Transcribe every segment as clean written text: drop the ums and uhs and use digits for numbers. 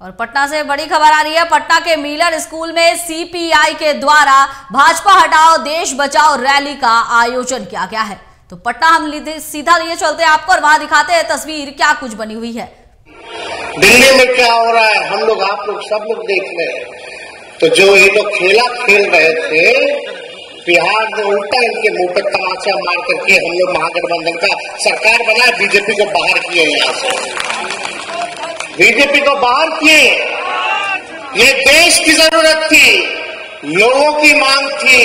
और पटना से बड़ी खबर आ रही है। पटना के मिलर स्कूल में सीपीआई के द्वारा भाजपा हटाओ देश बचाओ रैली का आयोजन किया गया है। तो पटना हम सीधा लिए चलते हैं आपको और वहां दिखाते हैं तस्वीर क्या कुछ बनी हुई है। दिल्ली में क्या हो रहा है हम लोग आप लोग सब लोग देख रहे हैं। तो जो ये लोग खेला खेल रहे थे बिहार में उल्टा इनके मुंह पर तमाचा मार करके हम लोग महागठबंधन का सरकार बनाए, बीजेपी को बाहर किए, यहाँ से बीजेपी को बाहर किए। ये देश की जरूरत थी, लोगों की मांग थी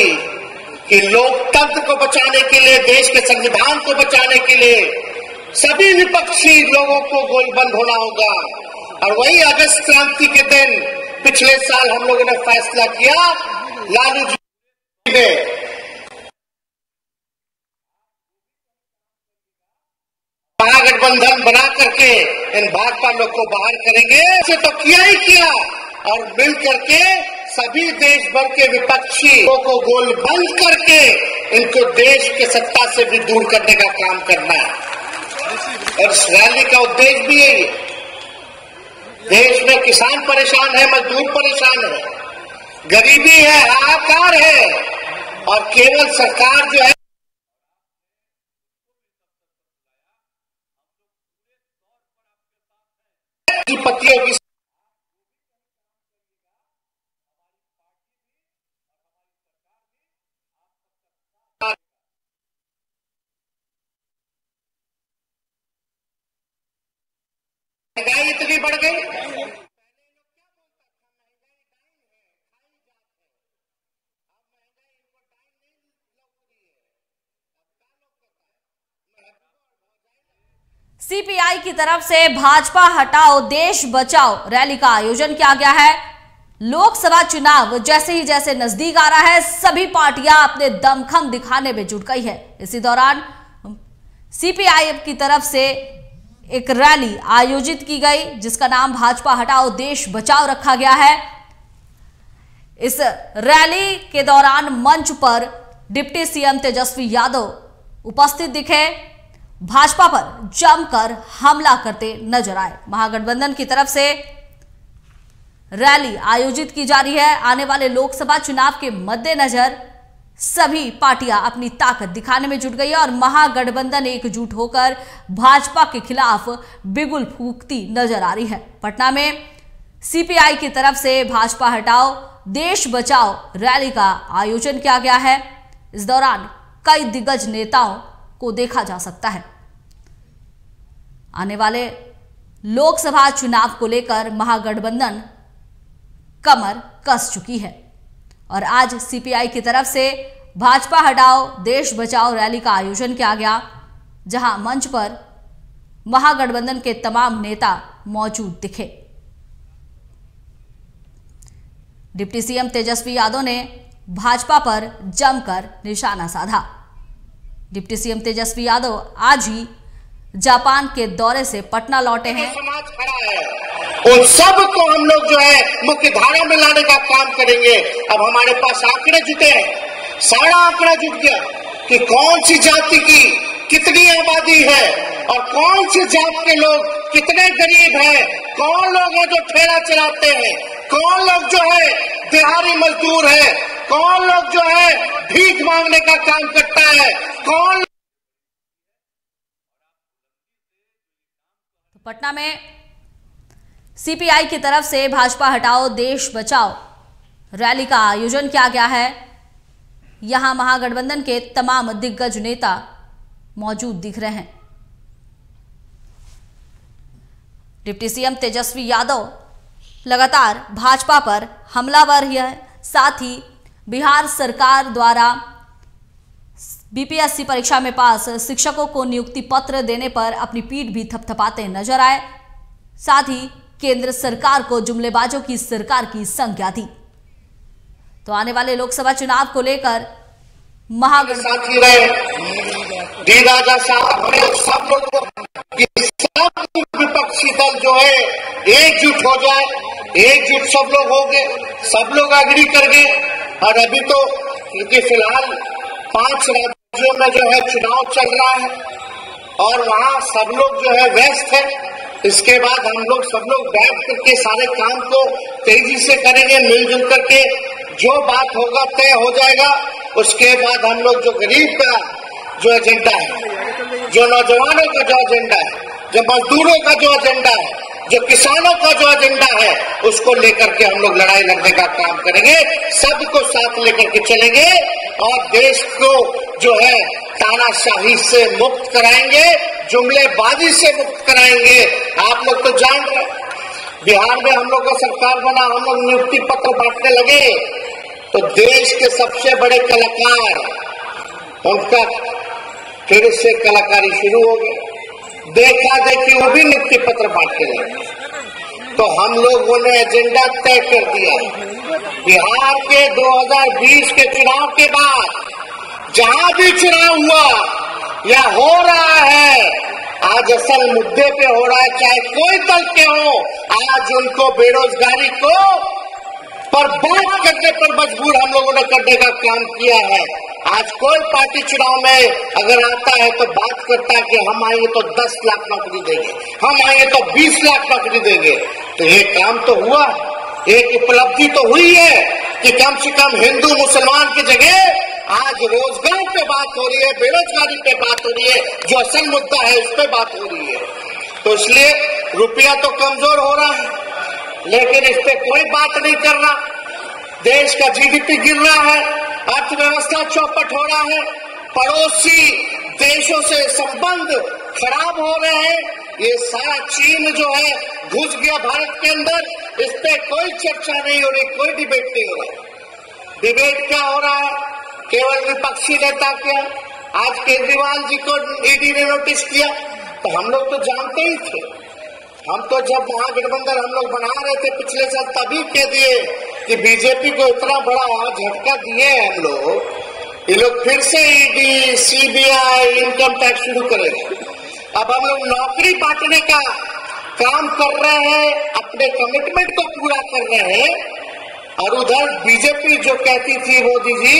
कि लोकतंत्र को बचाने के लिए, देश के संविधान को बचाने के लिए सभी विपक्षी लोगों को गोलबंद होना होगा। और वही अगस्त क्रांति के दिन पिछले साल हम लोगों ने फैसला किया, लालू जी ने महागठबंधन बना करके इन भाजपा लोग को बाहर करेंगे। ऐसे तो किया ही किया और मिल करके सभी देश भर के विपक्षी को गोलबंद करके इनको देश के सत्ता से भी दूर करने का काम करना है। और इस रैली का उद्देश्य भी यही है। देश में किसान परेशान है, मजदूर परेशान है, गरीबी है, हाहाकार है और केवल सरकार जो है पतियों की महंगाई इतनी बढ़ गई। सीपीआई की तरफ से भाजपा हटाओ देश बचाओ रैली का आयोजन किया गया है। लोकसभा चुनाव जैसे नजदीक आ रहा है, सभी पार्टियां अपने दमखम दिखाने में जुट गई है। इसी दौरान सीपीआई की तरफ से एक रैली आयोजित की गई जिसका नाम भाजपा हटाओ देश बचाओ रखा गया है। इस रैली के दौरान मंच पर डिप्टी सीएम तेजस्वी यादव उपस्थित दिखे, भाजपा पर जमकर हमला करते नजर आए। महागठबंधन की तरफ से रैली आयोजित की जा रही है। आने वाले लोकसभा चुनाव के मद्देनजर सभी पार्टियां अपनी ताकत दिखाने में जुट गई है और महागठबंधन एकजुट होकर भाजपा के खिलाफ बिगुल फूंकती नजर आ रही है। पटना में सीपीआई की तरफ से भाजपा हटाओ देश बचाओ रैली का आयोजन किया गया है। इस दौरान कई दिग्गज नेताओं को देखा जा सकता है। आने वाले लोकसभा चुनाव को लेकर महागठबंधन कमर कस चुकी है और आज सीपीआई की तरफ से भाजपा हटाओ देश बचाओ रैली का आयोजन किया गया, जहां मंच पर महागठबंधन के तमाम नेता मौजूद दिखे। डिप्टी सीएम तेजस्वी यादव ने भाजपा पर जमकर निशाना साधा। डिप्टी सीएम तेजस्वी यादव आज ही जापान के दौरे से पटना लौटे हैं। समाज खड़ा है, उन सब को हम लोग जो है मुख्य धारा में लाने का काम करेंगे। अब हमारे पास आंकड़े जुटे हैं, सारा आंकड़ा जुट गया कि कौन सी जाति की कितनी आबादी है और कौन सी जात के लोग कितने गरीब हैं, कौन लोग हैं जो ठेला चलाते हैं, कौन लोग जो है दिहाड़ी मजदूर है, कौन लोग जो है भीख मांगने का काम करता है, कौन। पटना में सीपीआई की तरफ से भाजपा हटाओ देश बचाओ रैली का आयोजन किया गया है। यहां महागठबंधन के तमाम दिग्गज नेता मौजूद दिख रहे हैं। डिप्टी सीएम तेजस्वी यादव लगातार भाजपा पर हमलावर है, साथ ही बिहार सरकार द्वारा बीपीएससी परीक्षा में पास शिक्षकों को नियुक्ति पत्र देने पर अपनी पीठ भी थपथपाते नजर आए। साथ ही केंद्र सरकार को जुमलेबाजों की सरकार की संज्ञा दी। तो आने वाले लोकसभा चुनाव को लेकर महागठबंधन विपक्षी दल जो है एकजुट हो जाए, एकजुट सब लोग हो गए, सब लोग अग्री कर गए। और अभी तो क्योंकि फिलहाल 5 राज्यों में जो है चुनाव चल रहा है और वहां सब लोग जो है व्यस्त है, इसके बाद हम लोग सब लोग बैठ करके सारे काम को तेजी से करेंगे, मिलजुल करके जो बात होगा तय हो जाएगा। उसके बाद हम लोग जो गरीब का जो एजेंडा है, जो नौजवानों का जो एजेंडा है, जो मजदूरों का जो एजेंडा है, जो किसानों का जो एजेंडा है, उसको लेकर के हम लोग लड़ाई लड़ने का काम करेंगे, सबको साथ लेकर के चलेंगे और देश को जो है तानाशाही से मुक्त कराएंगे, जुमलेबाजी से मुक्त कराएंगे। आप लोग तो जान रहे, बिहार में हम लोग का सरकार बना, हम लोग नियुक्ति पत्र बांटने लगे तो देश के सबसे बड़े कलाकार, उनका फिर से कलाकारी शुरू हो गई, देखा देखी वो भी नियुक्ति पत्र बांटने लगे। तो हम लोगों ने एजेंडा तय कर दिया, बिहार के 2020 के चुनाव के बाद जहां भी चुनाव हुआ या हो रहा है, आज असल मुद्दे पे हो रहा है, चाहे कोई दल के हो, आज उनको बेरोजगारी को पर बात करने पर मजबूर हम लोगों ने करने का काम किया है। आज कोई पार्टी चुनाव में अगर आता है तो बात करता है कि हम आएंगे तो 10 लाख नौकरी देंगे, हम आएंगे तो 20 लाख नौकरी देंगे। तो ये काम तो हुआ, एक उपलब्धि तो हुई है कि कम से कम हिंदू मुसलमान की जगह आज रोजगार पे बात हो रही है, बेरोजगारी पे बात हो रही है, जो असल मुद्दा है उस पे बात हो रही है। तो इसलिए रुपया तो कमजोर हो रहा है, लेकिन इस पे कोई बात नहीं कर रहा। देश का जीडीपी गिर रहा है, अर्थव्यवस्था चौपट हो रहा है, पड़ोसी देशों से संबंध खराब हो रहे हैं, ये सारा चीन जो है घुस गया भारत के अंदर, इस पे कोई चर्चा नहीं हो रही, कोई डिबेट नहीं हो रहा। डिबेट क्या हो रहा है? केवल विपक्षी नेता क्या, आज केजरीवाल जी को ईडी ने नोटिस किया, तो हम लोग तो जानते ही थे। हम तो जब महागठबंधन हम लोग बना रहे थे पिछले साल, तभी कह दिए कि बीजेपी को इतना बड़ा झटका दिए हम लोग, ये लोग फिर से ईडी, सीबीआई, इनकम टैक्स शुरू करेंगे। अब हम लोग नौकरी बांटने का काम कर रहे हैं, अपने कमिटमेंट को पूरा कर रहे हैं, और उधर बीजेपी जो कहती थी मोदी जी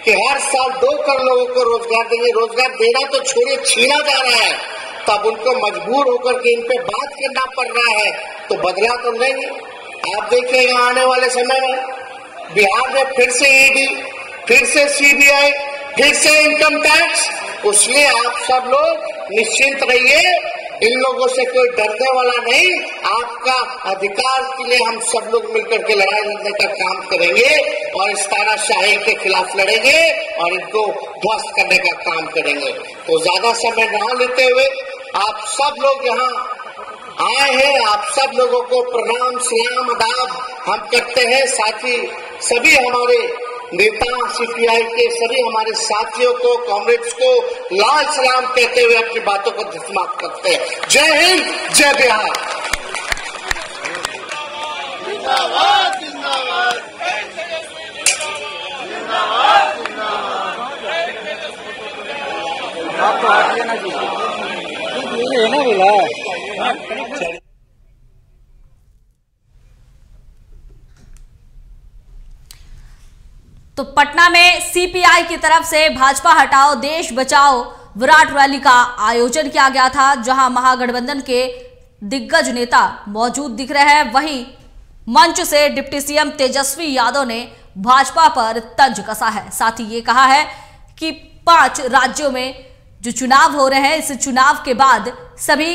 कि हर साल 2 करोड़ लोगों को रोजगार देंगे, रोजगार देना तो छोड़िए, छीना जा रहा है, तब उनको मजबूर होकर के इन पे बात करना पड़ रहा है। तो बदला तो नहीं। आप देखिएगा आने वाले समय में बिहार में फिर से ईडी, फिर से सीबीआई, फिर से इनकम टैक्स। इसलिए आप सब लोग निश्चिंत रहिए, इन लोगों से कोई डरने वाला नहीं। आपका अधिकार के लिए हम सब लोग मिलकर के लड़ाई लड़ने का काम करेंगे और इस तानाशाही के खिलाफ लड़ेंगे और इनको ध्वस्त करने का काम करेंगे। तो ज्यादा समय न लेते हुए आप सब लोग यहाँ आए हैं, आप सब लोगों को प्रणाम, सलाम, आदाब हम करते हैं। साथ ही सभी हमारे नेता, सीपीआई के सभी हमारे साथियों को, कॉमरेड्स को लाल सलाम कहते हुए अपनी बातों को समाप्त करते हैं। जय हिंद, जय बिहार। जिंदाबाद, जिंदाबाद, आपको हाथ लेना चाहिए है ना बोला। तो पटना में सीपीआई की तरफ से भाजपा हटाओ देश बचाओ विराट रैली का आयोजन किया गया था, जहां महागठबंधन के दिग्गज नेता मौजूद दिख रहे हैं। वहीं मंच से डिप्टी सीएम तेजस्वी यादव ने भाजपा पर तंज कसा है। साथ ही ये कहा है कि 5 राज्यों में जो चुनाव हो रहे हैं, इस चुनाव के बाद सभी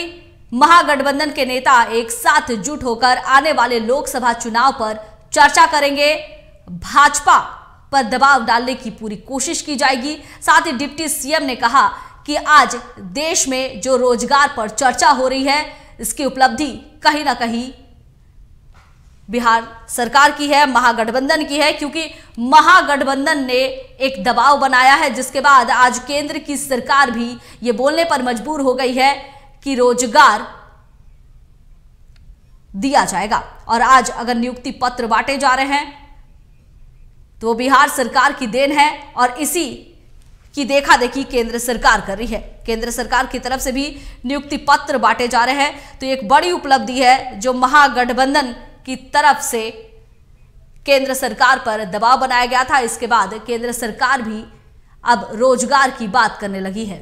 महागठबंधन के नेता एक साथ जुट होकर आने वाले लोकसभा चुनाव पर चर्चा करेंगे। भाजपा पर दबाव डालने की पूरी कोशिश की जाएगी। साथ ही डिप्टी सीएम ने कहा कि आज देश में जो रोजगार पर चर्चा हो रही है, इसकी उपलब्धि कहीं ना कहीं बिहार सरकार की है, महागठबंधन की है, क्योंकि महागठबंधन ने एक दबाव बनाया है, जिसके बाद आज केंद्र की सरकार भी ये बोलने पर मजबूर हो गई है कि रोजगार दिया जाएगा। और आज अगर नियुक्ति पत्र बांटे जा रहे हैं तो बिहार सरकार की देन है और इसी की देखा देखी केंद्र सरकार कर रही है। केंद्र सरकार की तरफ से भी नियुक्ति पत्र बांटे जा रहे हैं। तो एक बड़ी उपलब्धि है जो महागठबंधन की तरफ से केंद्र सरकार पर दबाव बनाया गया था। इसके बाद केंद्र सरकार भी अब रोजगार की बात करने लगी है।